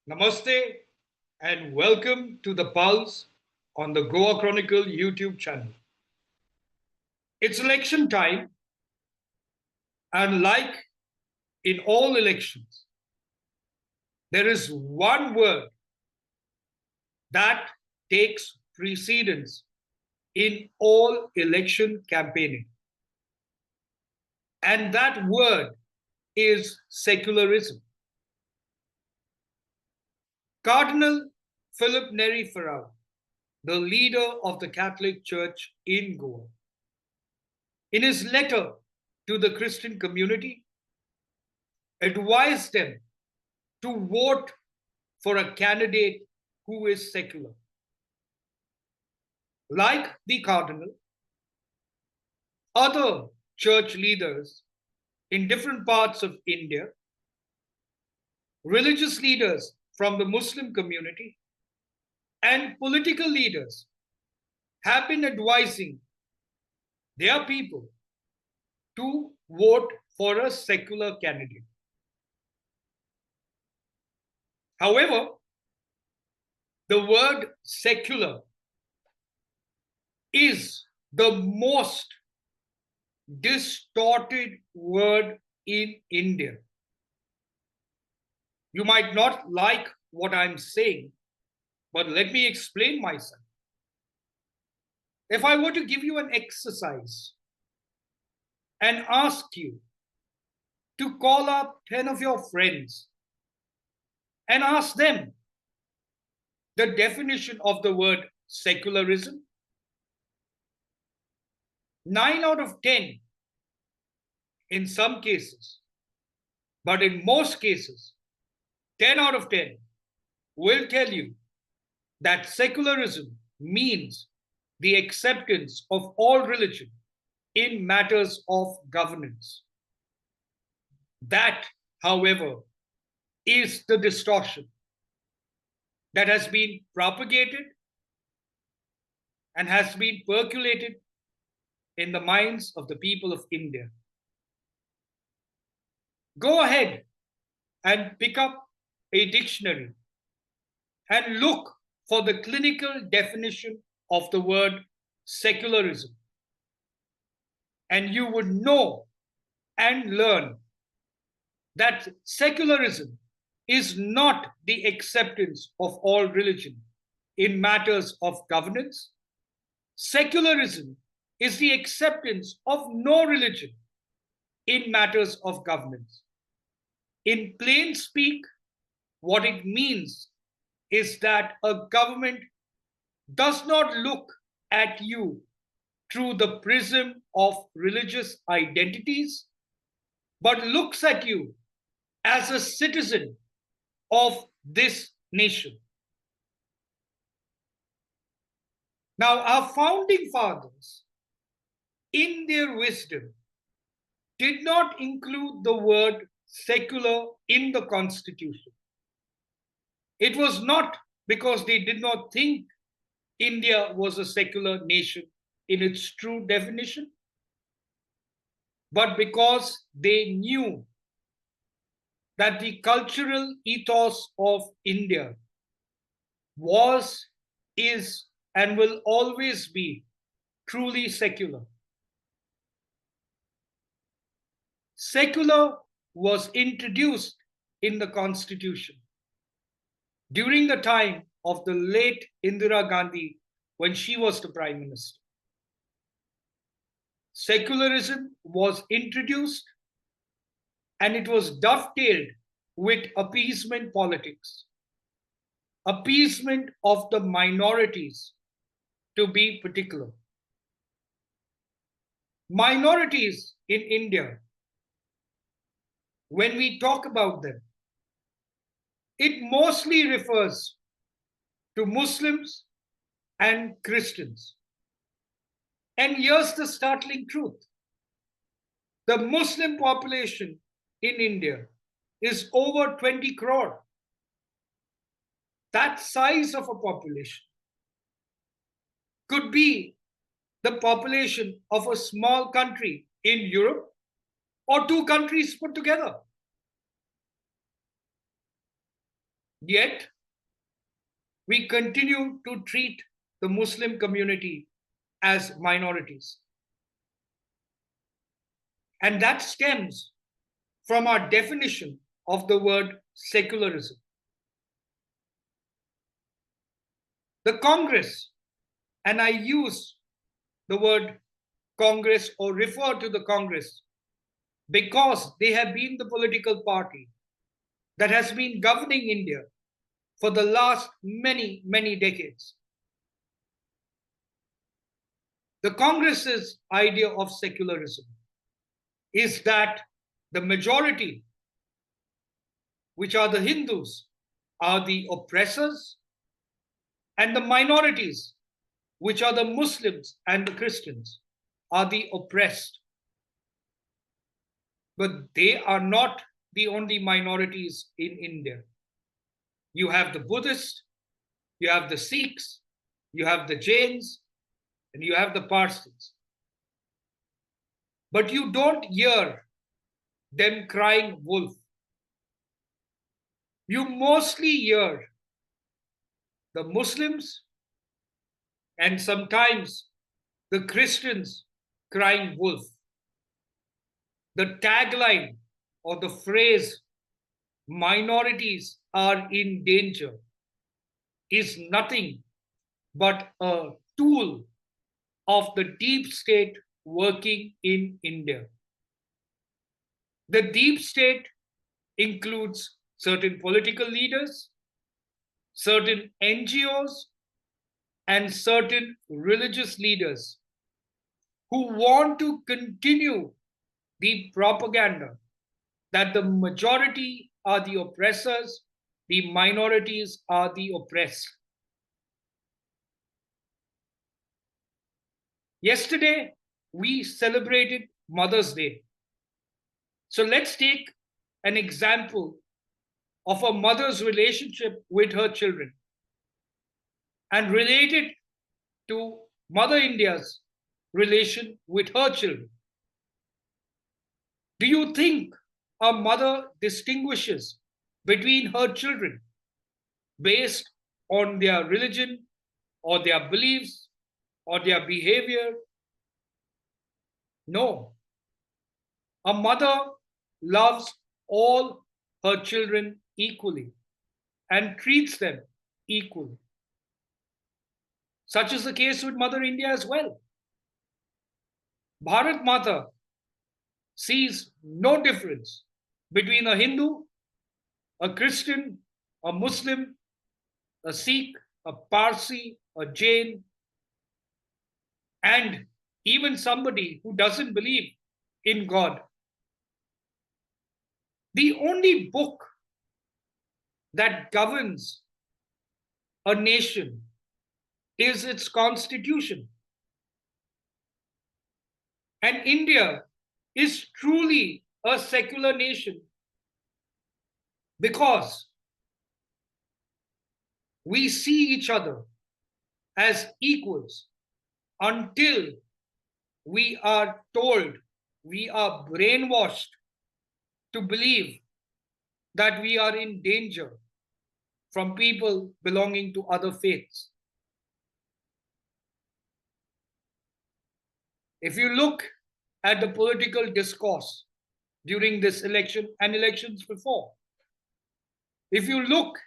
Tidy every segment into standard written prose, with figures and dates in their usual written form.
Namaste and welcome to the Pulse on the Goa Chronicle YouTube channel. It's election time, and like in all elections, there is one word that takes precedence in all election campaigning, and that word is secularism. Cardinal Philip Neri Farao, the leader of the Catholic Church in Goa, in his letter to the Christian community, advised them to vote for a candidate who is secular. Like the Cardinal, other church leaders in different parts of India, religious leaders from the Muslim community, and political leaders have been advising their people to vote for a secular candidate. However, the word secular is the most distorted word in India. You might not like what I'm saying, but let me explain myself. If I were to give you an exercise and ask you to call up 10 of your friends and ask them the definition of the word secularism, 9 out of 10 in some cases, but in most cases, 10 out of 10 will tell you that secularism means the acceptance of all religion in matters of governance. That, however, is the distortion that has been propagated and has been percolated in the minds of the people of India. Go ahead and pick up a dictionary and look for the clinical definition of the word secularism. And you would know and learn that secularism is not the acceptance of all religion in matters of governance. Secularism is the acceptance of no religion in matters of governance. In plain speak, what it means is that a government does not look at you through the prism of religious identities, but looks at you as a citizen of this nation. Now, our founding fathers, in their wisdom, did not include the word secular in the Constitution. It was not because they did not think India was a secular nation in its true definition, but because they knew that the cultural ethos of India was, is, and will always be truly secular. Secular was introduced in the Constitution during the time of the late Indira Gandhi when she was the Prime Minister. Secularism was introduced and it was dovetailed with appeasement politics, appeasement of the minorities to be particular. Minorities in India, when we talk about them, it mostly refers to Muslims and Christians. And here's the startling truth. The Muslim population in India is over 20 crore. That size of a population could be the population of a small country in Europe or two countries put together. Yet, we continue to treat the Muslim community as minorities. And that stems from our definition of the word secularism. The Congress, and I use the word Congress or refer to the Congress because they have been the political party that has been governing India for the last many, many decades. The Congress's idea of secularism is that the majority, which are the Hindus, are the oppressors, and the minorities, which are the Muslims and the Christians, are the oppressed. But they are not the only minorities in India. You have the Buddhists, you have the Sikhs, you have the Jains, and you have the Parsis. But you don't hear them crying wolf. You mostly hear the Muslims and sometimes the Christians crying wolf. The tagline or the phrase, minorities are in danger, is nothing but a tool of the deep state working in India. The deep state includes certain political leaders, certain NGOs, and certain religious leaders who want to continue the propaganda that the majority are the oppressors, the minorities are the oppressed. Yesterday, we celebrated Mother's Day. So let's take an example of a mother's relationship with her children and relate it to Mother India's relation with her children. Do you think a mother distinguishes between her children based on their religion or their beliefs or their behavior? No. A mother loves all her children equally and treats them equally. Such is the case with Mother India as well. Bharat Mata sees no difference between a Hindu, a Christian, a Muslim, a Sikh, a Parsi, a Jain, and even somebody who doesn't believe in God. The only book that governs a nation is its constitution. And India is truly a secular nation because we see each other as equals until we are told, we are brainwashed to believe that we are in danger from people belonging to other faiths. If you look at the political discourse during this election and elections before, if you look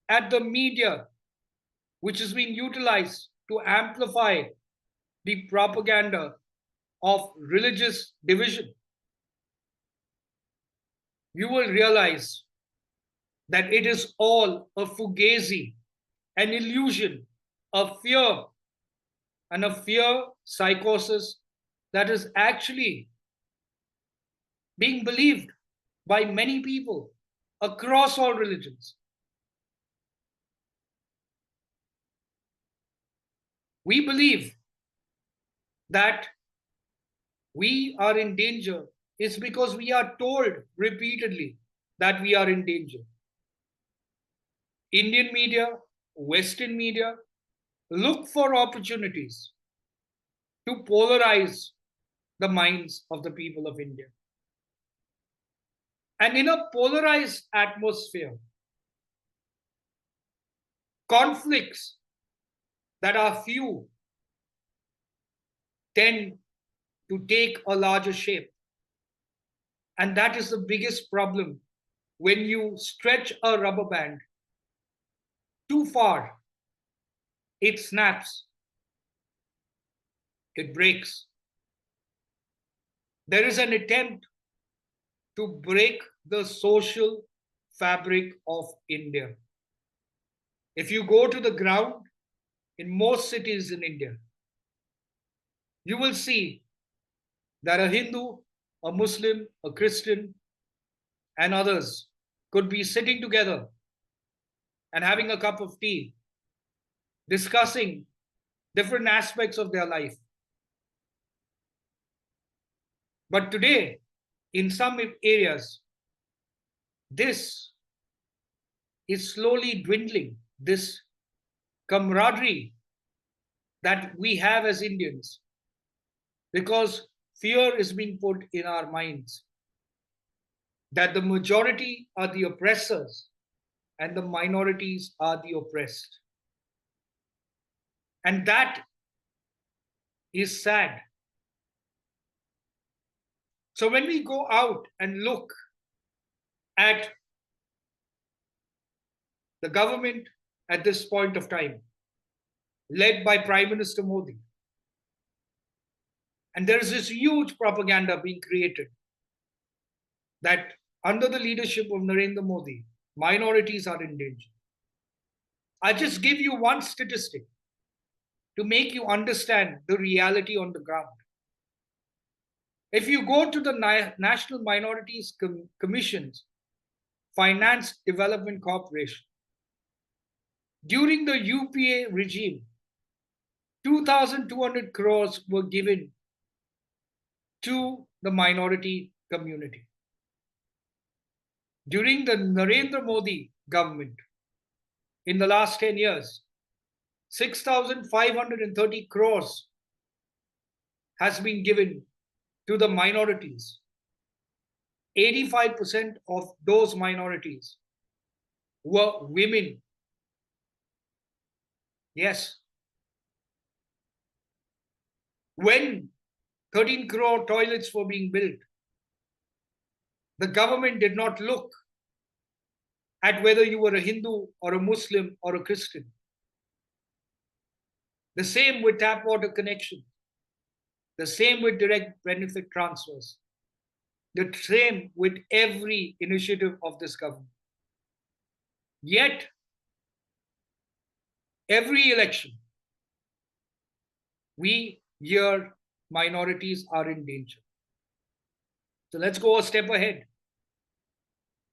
at the media, which is being utilized to amplify the propaganda of religious division, you will realize that it is all a fugazi, an illusion, a fear, and a fear psychosis that is actually being believed by many people across all religions. We believe that we are in danger is because we are told repeatedly that we are in danger. Indian media, Western media, look for opportunities to polarize the minds of the people of India. And in a polarized atmosphere, Conflicts that are few tend to take a larger shape. And that is the biggest problem. When you stretch a rubber band too far, it snaps, it breaks. There is an attempt to break the social fabric of India. If you go to the ground in most cities in India, you will see that a Hindu, a Muslim, a Christian, and others could be sitting together and having a cup of tea, discussing different aspects of their life. But today, in some areas, this is slowly dwindling. This camaraderie that we have as Indians, because fear is being put in our minds that the majority are the oppressors and the minorities are the oppressed. And that is sad. So when we go out and look at the government at this point of time, led by Prime Minister Modi, and there is this huge propaganda being created that under the leadership of Narendra Modi, minorities are in danger. I'll just give you one statistic to make you understand the reality on the ground. If you go to the National Minorities Commission's Finance Development Corporation, during the UPA regime, 2,200 crores were given to the minority community. During the Narendra Modi government, in the last 10 years, 6,530 crores has been given to the minorities. 85% of those minorities were women. Yes. When 13 crore toilets were being built, the government did not look at whether you were a Hindu or a Muslim or a Christian. The same with tap water connection. The same with direct benefit transfers. The same with every initiative of this government. Yet, every election, we hear minorities are in danger. So let's go a step ahead.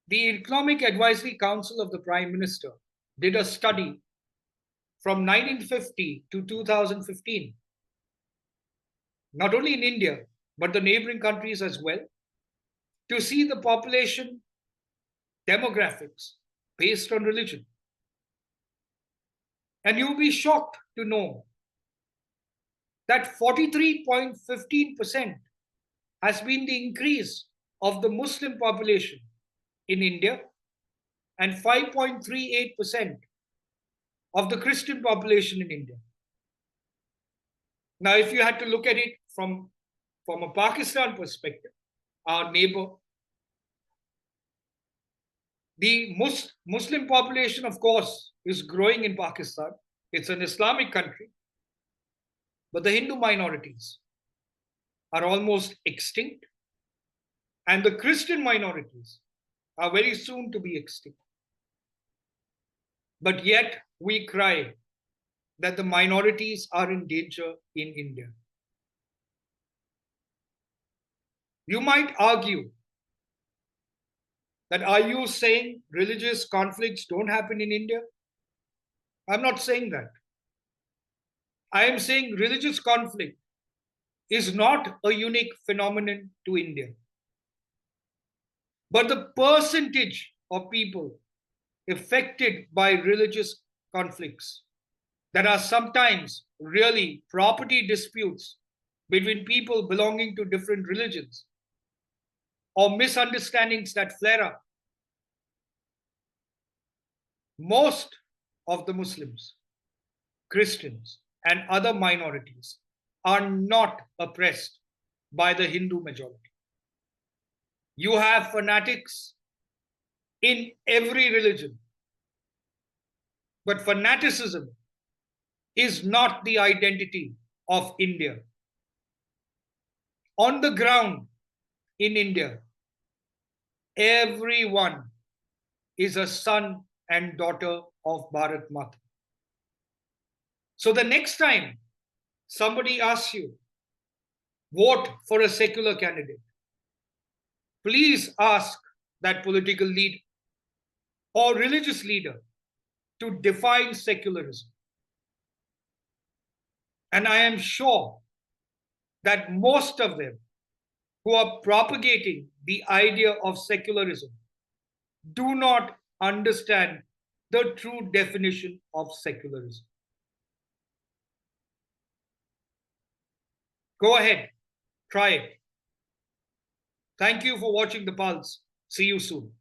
The Economic Advisory Council of the Prime Minister did a study from 1950 to 2015, not only in India, but the neighboring countries as well, to see the population demographics based on religion. And you'll be shocked to know that 43.15% has been the increase of the Muslim population in India and 5.38% of the Christian population in India. Now, if you had to look at it from a Pakistan perspective, our neighbor, the Muslim population, of course, is growing in Pakistan. It's an Islamic country. But the Hindu minorities are almost extinct. And the Christian minorities are very soon to be extinct. But yet we cry that the minorities are in danger in India. You might argue that, are you saying religious conflicts don't happen in India? I'm not saying that. I am saying religious conflict is not a unique phenomenon to India. But the percentage of people affected by religious conflicts that are sometimes really property disputes between people belonging to different religions or misunderstandings that flare up. Most of the Muslims, Christians, and other minorities are not oppressed by the Hindu majority. You have fanatics in every religion, but fanaticism is not the identity of India. On the ground in India, everyone is a son and daughter of Bharat Mata. So the next time somebody asks you, vote for a secular candidate, please ask that political leader or religious leader to define secularism. And I am sure that most of them who are propagating the idea of secularism do not understand the true definition of secularism. Go ahead, try it. Thank you for watching The Pulse. See you soon.